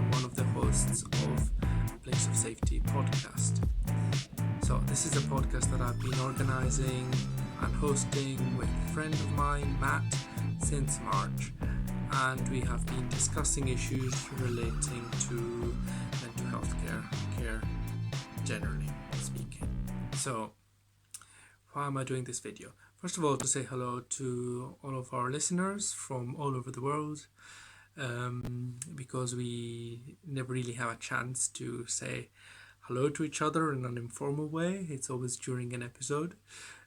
I'm one of the hosts of Place of Safety podcast. So this is a podcast that I've been organising and hosting with a friend of mine, Matt, since March, and we have been discussing issues relating to mental health care generally speaking. So why am I doing this video? First of all, to say hello to all of our listeners from all over the world, because we never really have a chance to say hello to each other in an informal way. It's always during an episode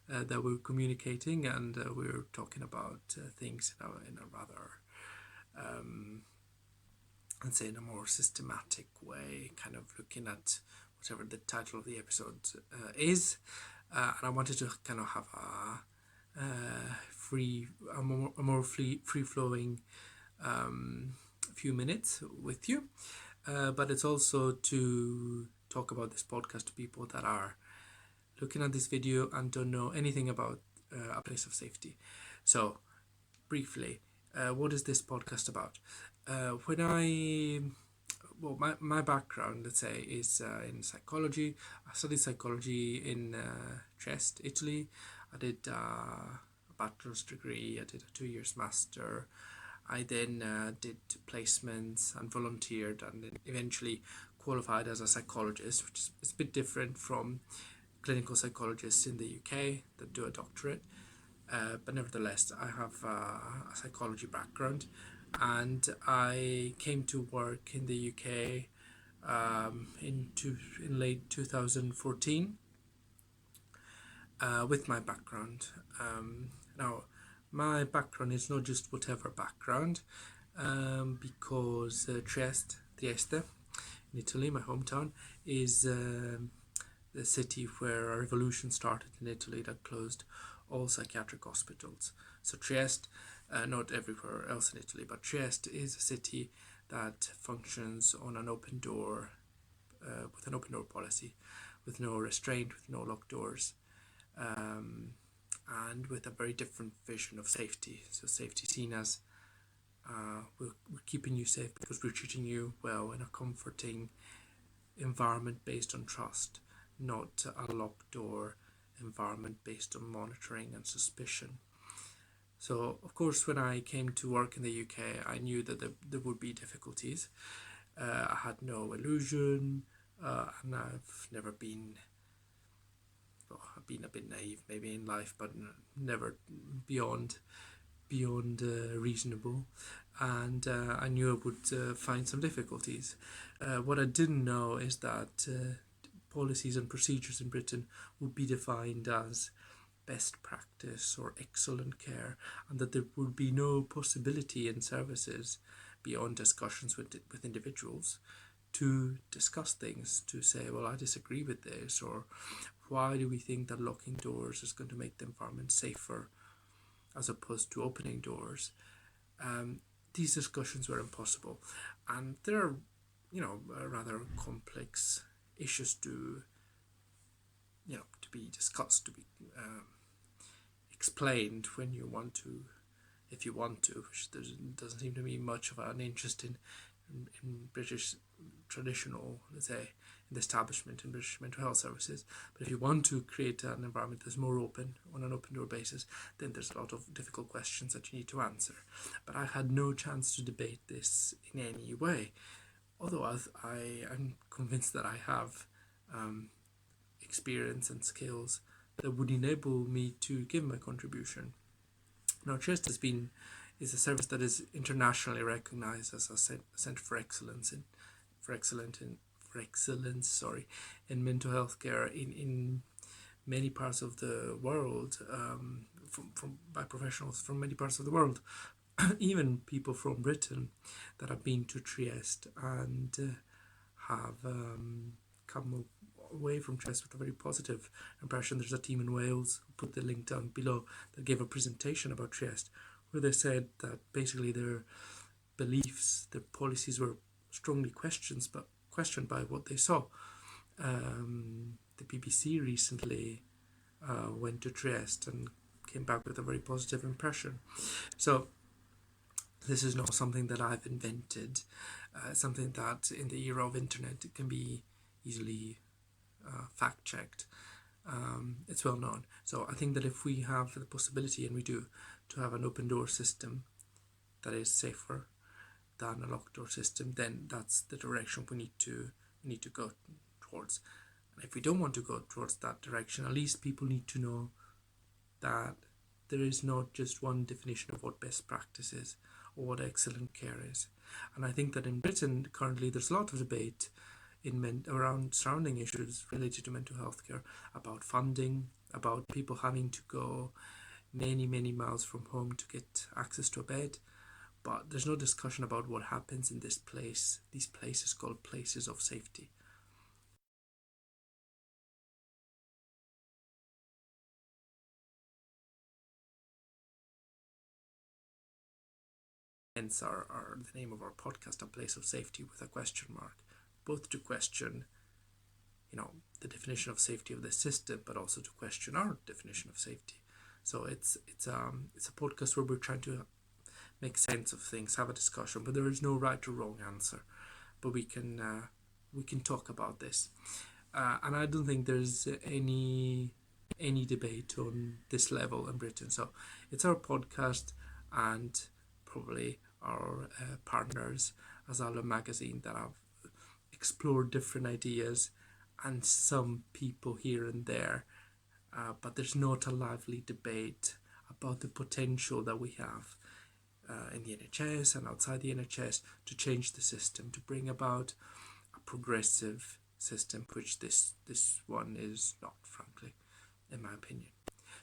that we're communicating, and we're talking about things in a rather, I'd say, in a more systematic way, kind of looking at whatever the title of the episode is. And I wanted to kind of have a more free-flowing few minutes with you, but it's also to talk about this podcast to people that are looking at this video and don't know anything about a place of safety. So briefly, what is this podcast about? My background, let's say, is in psychology. I studied psychology in Trieste, Italy. I did a bachelor's degree. I did a 2 years master. I then did placements and volunteered, and then eventually qualified as a psychologist, which is a bit different from clinical psychologists in the UK that do a doctorate. But nevertheless, I have a psychology background, and I came to work in the UK in late 2014 with my background. Now, my background is not just whatever background, because Trieste, in Italy, my hometown, is the city where a revolution started in Italy that closed all psychiatric hospitals. So Trieste, not everywhere else in Italy, but Trieste is a city that functions on an open door, with an open door policy, with no restraint, with no locked doors, and with a very different vision of safety. So safety seen as we're keeping you safe because we're treating you well in a comforting environment based on trust, not a locked door environment based on monitoring and suspicion. So, of course, when I came to work in the UK, I knew that there would be difficulties. I had no illusion, and I've never been, I've been a bit naive maybe in life, but never beyond reasonable. And I knew I would find some difficulties. What I didn't know is that policies and procedures in Britain would be defined as best practice or excellent care, and that there would be no possibility in services beyond discussions with individuals to discuss things, to say, well, I disagree with this, or why do we think that locking doors is going to make the environment safer as opposed to opening doors. These discussions were impossible, and there are, rather complex issues to be discussed, to be explained when you want to, if you want to, which there doesn't seem to be much of an interest in British traditional, let's say, in the establishment in British mental health services. But if you want to create an environment that's more open, on an open door basis, then there's a lot of difficult questions that you need to answer. But I had no chance to debate this in any way, although I'm convinced that I have experience and skills that would enable me to give my contribution. Now, Trieste is a service that is internationally recognized as a center for excellence in mental health care in many parts of the world, by professionals from many parts of the world, even people from Britain that have been to Trieste and have come away from Trieste with a very positive impression. There's a team in Wales, who put the link down below, that gave a presentation about Trieste, where they said that basically their beliefs, their policies were strongly questioned by what they saw. The BBC recently went to Trieste and came back with a very positive impression. So This is not something that I've invented, something that in the era of internet it can be easily fact-checked. It's well known. So I think that if we have the possibility, and we do, to have an open door system that is safer than a locked door system, then that's the direction we need to go towards. And if we don't want to go towards that direction, at least people need to know that there is not just one definition of what best practice is or what excellent care is. And I think that in Britain currently there's a lot of debate around surrounding issues related to mental health care, about funding, about people having to go many miles from home to get access to a bed. But there's no discussion about what happens in these places called places of safety. Hence the name of our podcast, A Place of Safety with a question mark, both to question, the definition of safety of the system, but also to question our definition of safety. So it's a podcast where we're trying to make sense of things, have a discussion, but there is no right or wrong answer. But we can talk about this, and I don't think there's any debate on this level in Britain. So it's our podcast and probably our partners Asylum Magazine that have explored different ideas and some people here and there, but there's not a lively debate about the potential that we have in the NHS and outside the NHS to change the system, to bring about a progressive system, which this one is not, frankly, in my opinion.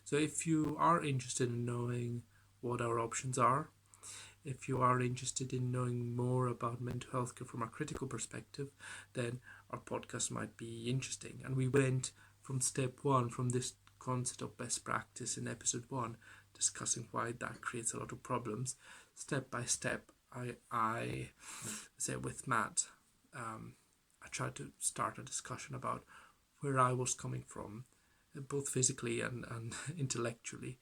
So if you are interested in knowing what our options are, if you are interested in knowing more about mental health care from a critical perspective, then our podcast might be interesting. And we went from step one, from this concept of best practice in episode 1, discussing why that creates a lot of problems. Step by step, I say with Matt, I tried to start a discussion about where I was coming from, both physically and intellectually,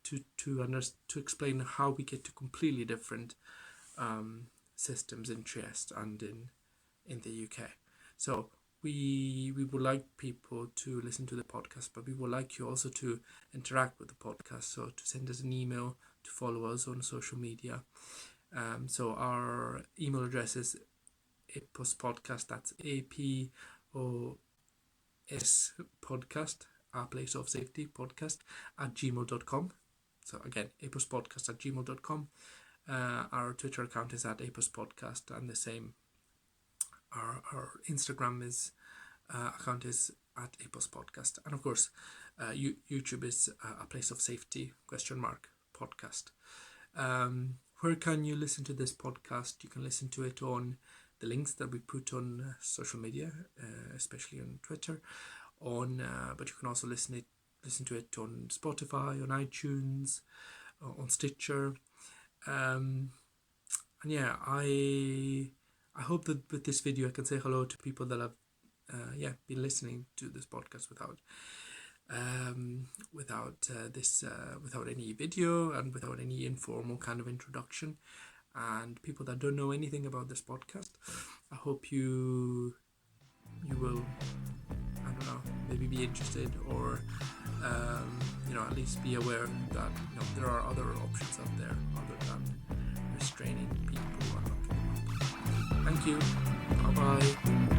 to explain how we get to completely different systems in Trieste and in the UK. So we would like people to listen to the podcast, but we would like you also to interact with the podcast. So to send us an email, to follow us on social media. So our email address is apospodcast, that's APOS podcast, A Place of Safety podcast @gmail.com. So again, apospodcast@gmail.com. Our Twitter account is @apospodcast, and the same. Our Instagram account is @apospodcast, and of course, YouTube is A Place of Safety podcast. Where can you listen to this podcast? You can listen to it on the links that we put on social media, especially on Twitter. But you can also listen to it on Spotify, on iTunes, on Stitcher, and yeah, I hope that with this video I can say hello to people that have been listening to this podcast without any video and without any informal kind of introduction, and people that don't know anything about this podcast. I hope you will, I don't know, maybe be interested, or at least be aware that there are other options out there other than restraining people and locking them up. Thank you. Bye bye.